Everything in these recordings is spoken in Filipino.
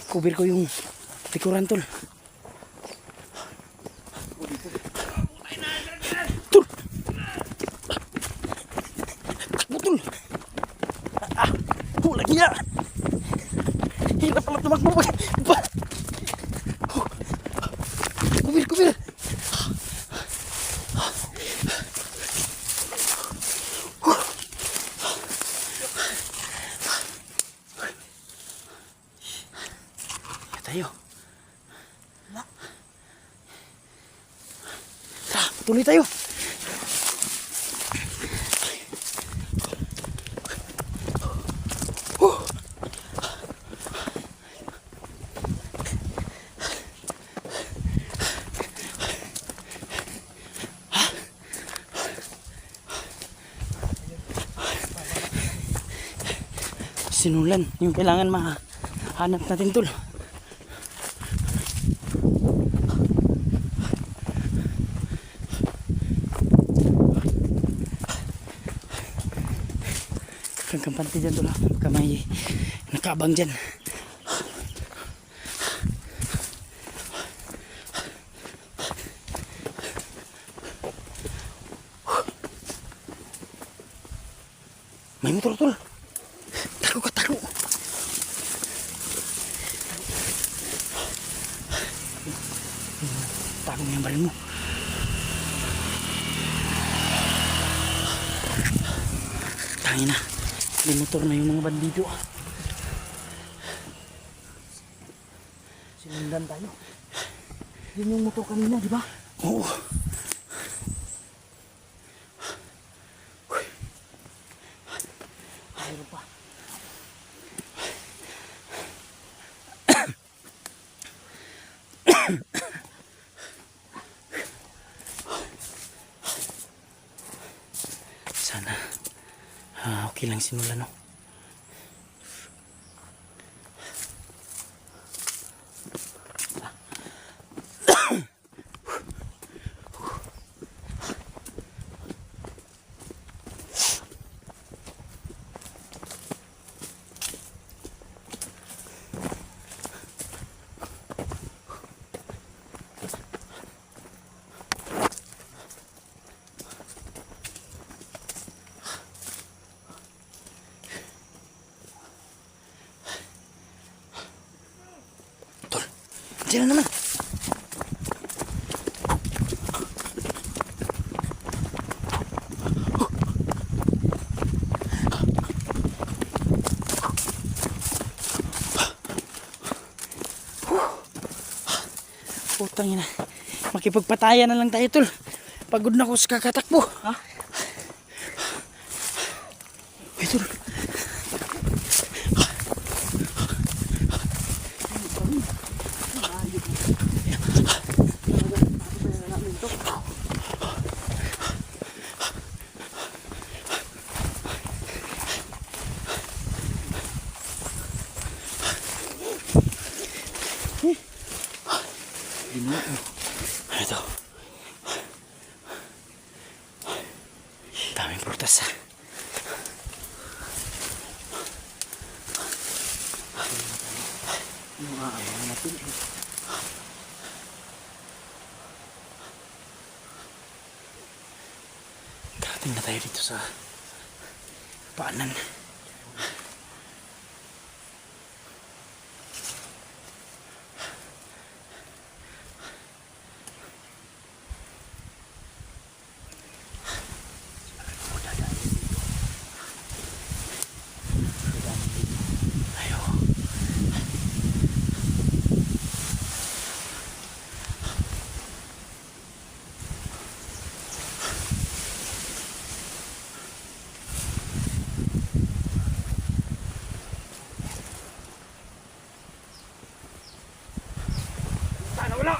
Cover ko yung likuran tol. Tol! Takbo tol! Hulag niya! Hirap pala tumakbo. Cover! Tayo. Tara, tuloy tayo. Sinulan, yung kailangan mahanap natin tol. Kampante dyan tol, kamay nakabang dyan. May motor tol. Tago ka, tago. Tago mo yung baril mo. Tangina, may motor na yung mga bandido. Sinundan tayo. Yun yung motor kanina, di ba? Oo. Mayroon pa. Sana okay lang sinulan, no? Diyan na naman. Putang ina. Makipagpatayan na lang tayo tol. Pagod na ako sa kakatakbo. Ha? Ay tol. Ito. Daming prutas. Karating na tayo dito sa paanan. Wala!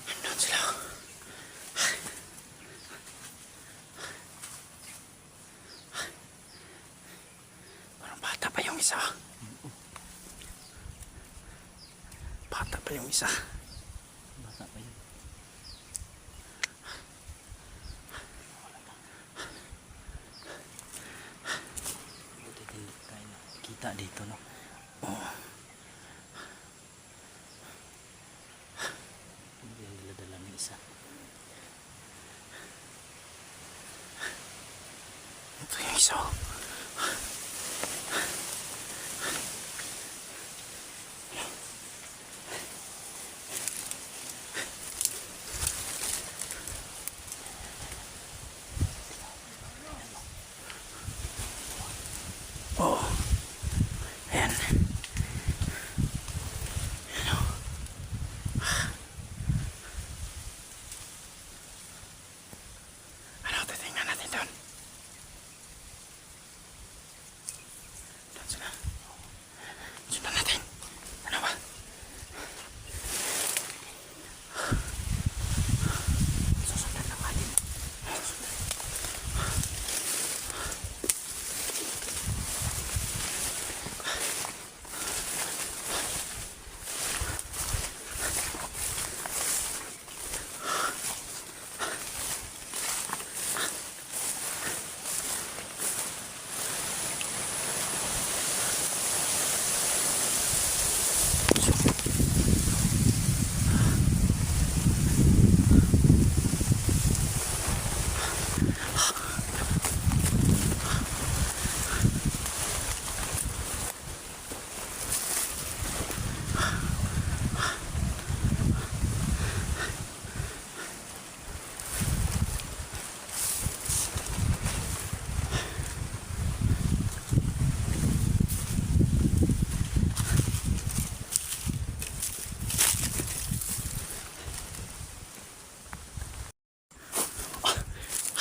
Nandun sila. Parang bata pa yung isa. Bata pa yung isa. Bata pa yung isa. Oh. Ayan. Ano? Ano? Titingnan natin doon. Doon sila. Sundan natin. Ano ba? Susundan lang natin.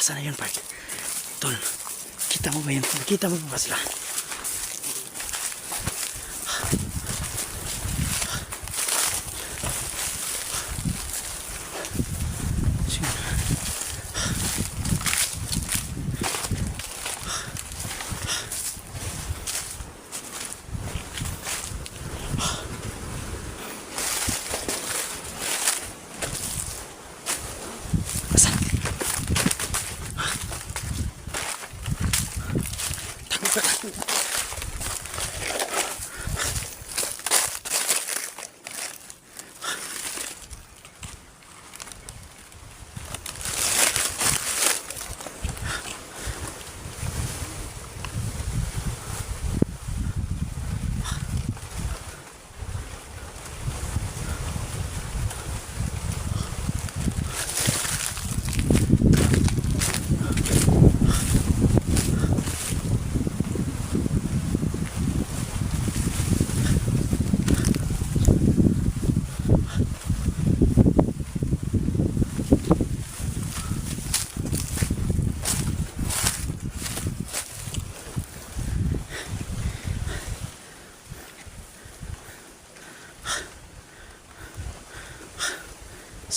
Sana yun, Park. Tol, kita mo ba yun? Kita mo ba sila? Sige. Asan? Takbo ka, takbo.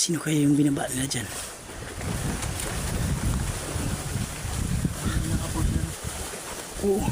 Sino kaya yung binaba nila dyan? Oo.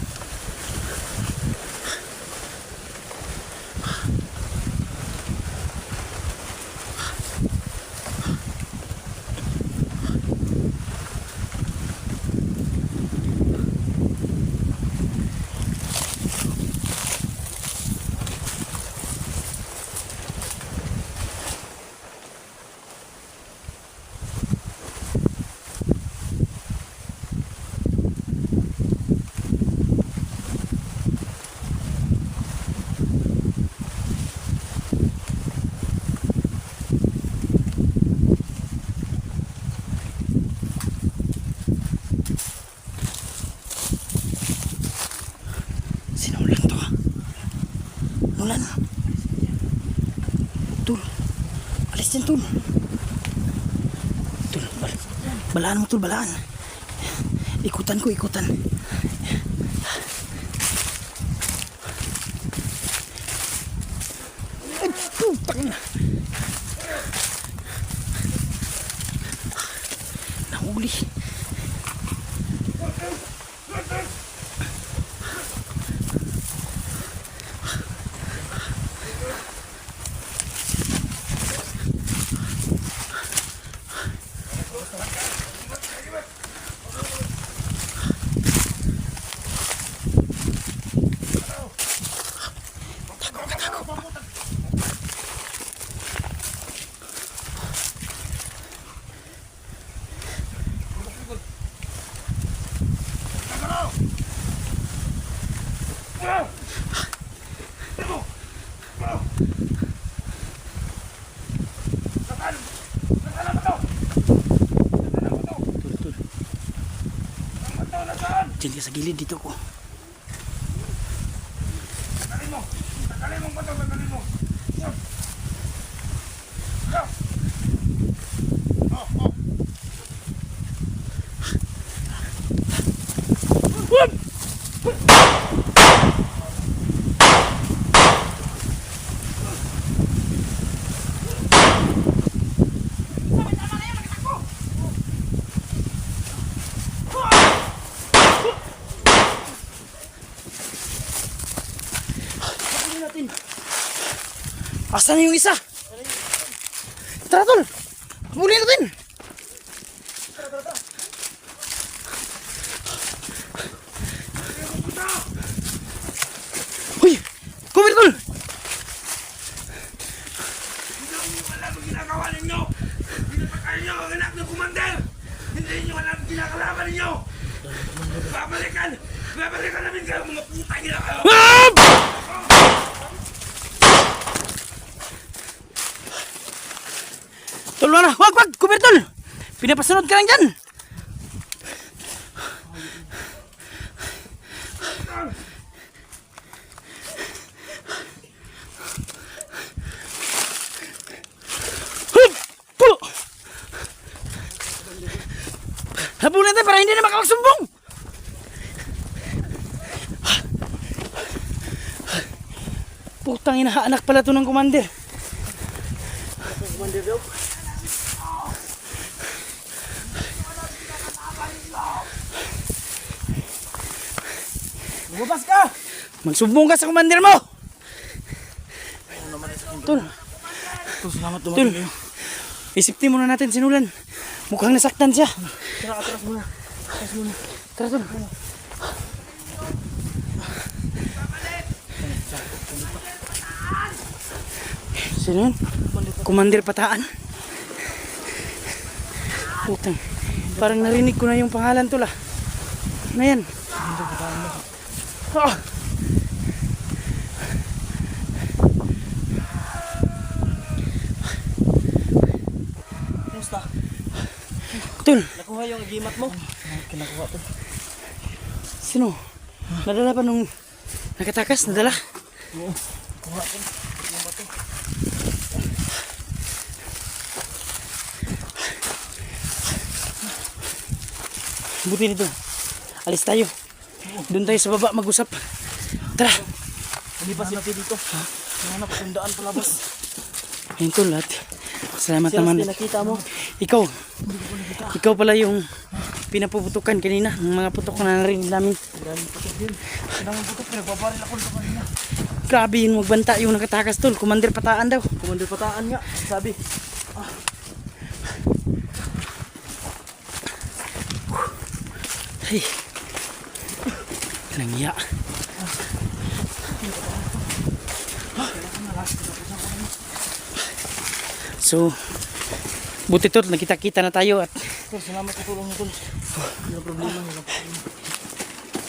Sinulan to ah. Nulan. Tul. Alis dyan, Tul. Tul, balaan mo, Tul, balaan. Ikutan ko, ikutan. Ay, putang na. Nahuli. Tol. Diyan ka sa gilid dito ko. Tagalin mo ba ito? Tagalin mo. Asan na yung isa? Tara tol! Muli natin! Uy! Cover tol! Hindi nyo alam ang ginagawa ninyo! Pinapakain nyo ang anak ng kumander! Hindi nyo alam ang ginakalaban ninyo! Babalikan! Babalikan namin kayo mga putang ina kayo! Tol na! Wag! Cover tol! Pinapasunod ka lang dyan! Hup! Pulo! Habulin natin para hindi na makakasumbong! Putang ina, anak pala to ng commander. Commander daw? Lumabas ka! Magsumbong ka sa commander mo! Tol. Tol, salamat Tol. Isipin muna natin sinulan. Mukhang nasaktan siya. Tara, atras muna. Atras muna. Tara, tol. Sino yun? Commander Pataan. Putang. Parang narinig ko na yung pangalan tol ah. Ano yan? Ah! Kumusta? Tol, Nakuha yung agimat mo? Kinakuha to. sino? Nadala pa nung nakatakas? Nadala? Oo. Kuha to. Yung bato. Buti nito. Alis tayo. Doon tayo sa baba mag-usap. Tara. Hindi pa sila dito. Hanap kung daan palabas. Ayun tol at salamat Sila naman. nakita mo. Ikaw. Ikaw pala yung pinapuputukan kanina. Ang mga putok na narinig namin. Dahil putok yun. Kailangan putok. Pinagbabaril ako dito kanina. Grabe yung magbanta yung nakatakas tol. Commander Pataan daw. Commander Pataan nga. Sabi. Ay. Nangya. So, buti tol, nakita-kita na tayo at Tol, salamat sa tulong mo, Tol. Walang problema. Walang problema.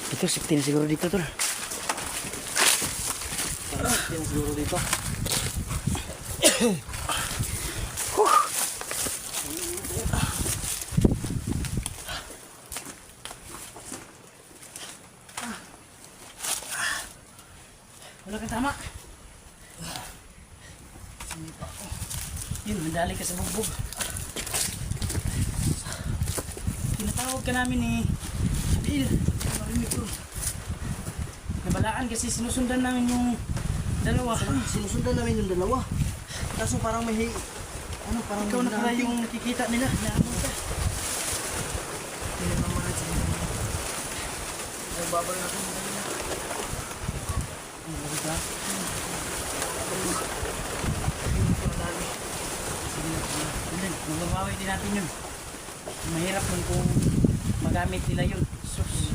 ito, safety na siguro dito tol. Yan siguro dito. Wala kang tama. Yun, mandali ka sa bugbog. Tinatawag ka namin ni Bill. Marinig ko. Nabalaan kasi sinusundan namin yung dalawa. Sinusundan namin yung dalawa. Kaso parang may ano, parang Ikaw na pala yung nakikita nila. Naabot ka. Nagbabal na kung kanina. Magbabawi din natin yun. Mahirap nun kung magamit nila yun. Sus.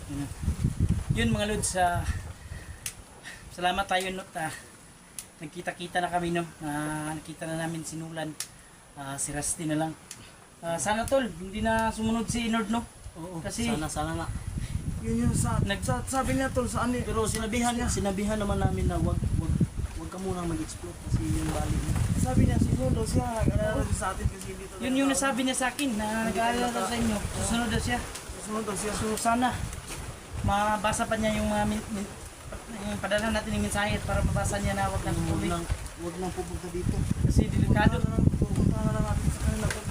Yun, yun mga lods, salamat tayo no, nagkita-kita na kami no. Nakita na namin sinulan. Si Rusty na lang. Sana tol, hindi na sumunod si Nord no. Oo, Kasi sana nga. Yun yung sabi niya, Tol, saan eh. Pero sinabihan naman namin na wag ka muna mag-explore kasi yung bali mo. Sabi niya, siguro daw siya, nag-alala siya sa atin kasi hindi talaga. Yun yung nasabi niya sa akin na nag-aalala daw sa inyo. Susunod daw siya. Susunod daw siya. So sana mabasa pa niya yung mga yung padala natin ng mensahe para mabasa niya na wag nang tuloy. Huwag nang pupunta dito. Kasi delikado. Pupunta na lang natin sa kanila pag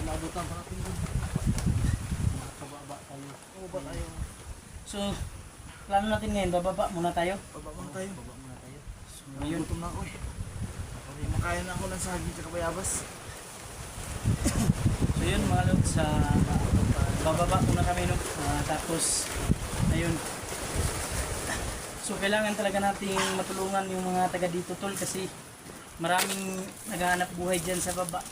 naabutan pa natin doon. Makakababa tayo. Oo ba tayo? So plano natin ngayon, bababa muna tayo. Baba muna tayo. So, Ayun. gutom na ako eh. Makain na ako ng saging at bayabas. So yun mga lods, bababa muna kami no. Tapos ayun. So kailangan talaga nating matulungan yung mga taga dito tol kasi maraming naghahanap buhay dyan sa baba.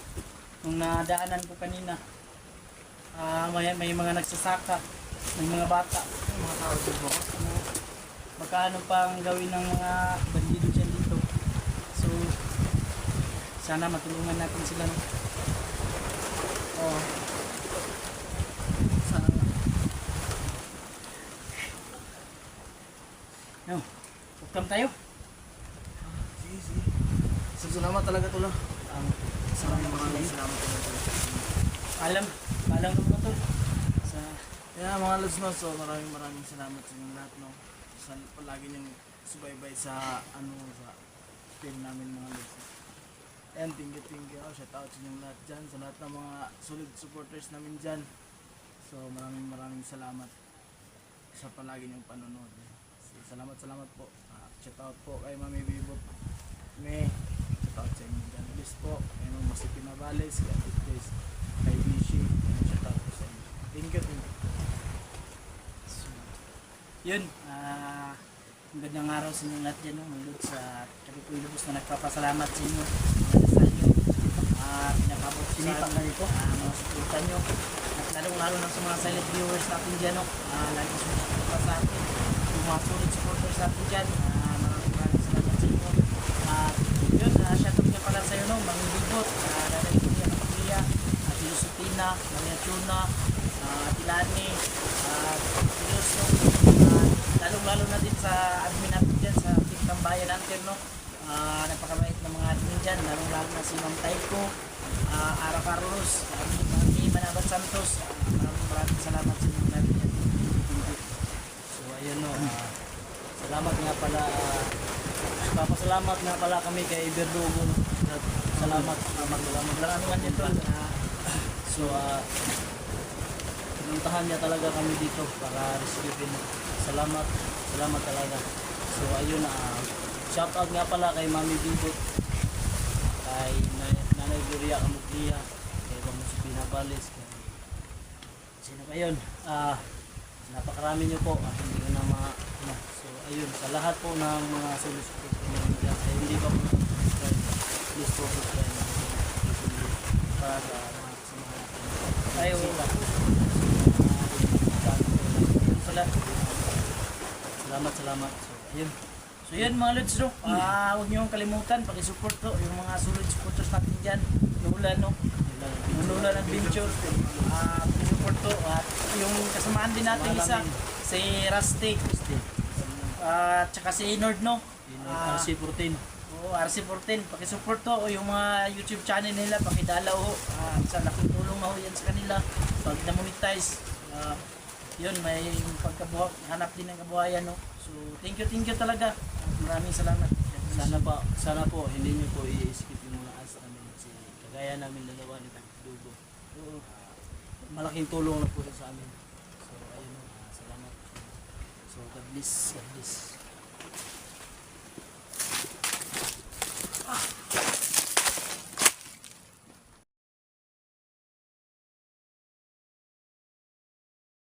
Nung nadaanan ko kanina, may mga nagsasaka, may mga bata, Yung mga tao dito. magkano pang gawin ng mga bandido dyan dito. So sana matulungan natin sila no. Oo. Sana nga. No, welcome tayo. Sige, sige. Salamat talaga tula. Maraming salamat talaga. Alam naman tol. Sa Kaya mga lods no, so maraming salamat sa inyong lahat no. Sa palagi niyong subaybay sa sa team namin mga lods. And thank you. Shout out sa inyong lahat dyan, sa lahat ng mga solid supporters namin dyan. So maraming salamat sa palagi niyong panonood. So, salamat po. Shout out po kay Mami Bibot. Shout out sa inyo dyan. Please po, kay Mami Masipi Navales, kay Ate Grace, kay Bishi. Shout out po sa inyo. Thank you. so, yun, magandang araw sa inyong lahat dyan no, mga lods. Kami po ilubos na nagpapasalamat sa inyo. Pinakasal nyo, pinakabot sinipak na dito, mga suportan nyo. At lalong-lalo na sa mga silent viewers natin dyan no, lagi sumusuporta sa atin. Yung mga solid supporters natin dyan, maraming salamat sa inyo. Yun, shoutout nga pala sa iyo no, Mami Bibot, Nanay Kuya Kapaglia, Josephina, Maria Chuna, Tilani, Tilos no, lalong-lalo na din sa admin natin dyan, sa Team Tambayan natin no. Napakabait ng mga admin dyan, lalong-lalo na si Ma'am Taiko, Ara Carlos, Mami Manabat Santos, maraming salamat sa inyo natin dyan. So ayun no, salamat nga pala, papasalamat nga pala kami kay Iberdugo no. Salamat lang naman yan tol. So pinuntahan niya talaga kami dito para rescuein. Salamat talaga. So ayun shout out nga pala kay Mami Bibot, kay Nanay Gloria Camuglia, kay Mami Navales, kay sino ba yun? Napakarami niyo po, hindi ko na so ayun, sa lahat po ng mga solicitors ko dyan, ay hindi pa po subscribe, please po subscribe para sa mga ayaw salamat. So yun mga lods no, huwag niyo kalimutan paki-support to yung mga solid supporters natin dyan, Nulan no, Nulan Adventure, paki-support to, at yung kasamaan din natin isa si Rusty, at saka si Nord no, RC14. RC14, paki-support to, o yung mga YouTube channel nila, pakidalaw ho, sa laking tulong na ho yan sa kanila pag na-monetize. Yun, may hanap din ng kabuhayan no. So thank you talaga, maraming salamat. Sana po hindi niyo po i-skip yung mga ads namin kasi kagaya namin dalawa ni Dugo. Malaking tulong na po rin sa amin. So ayun, salamat. So God bless.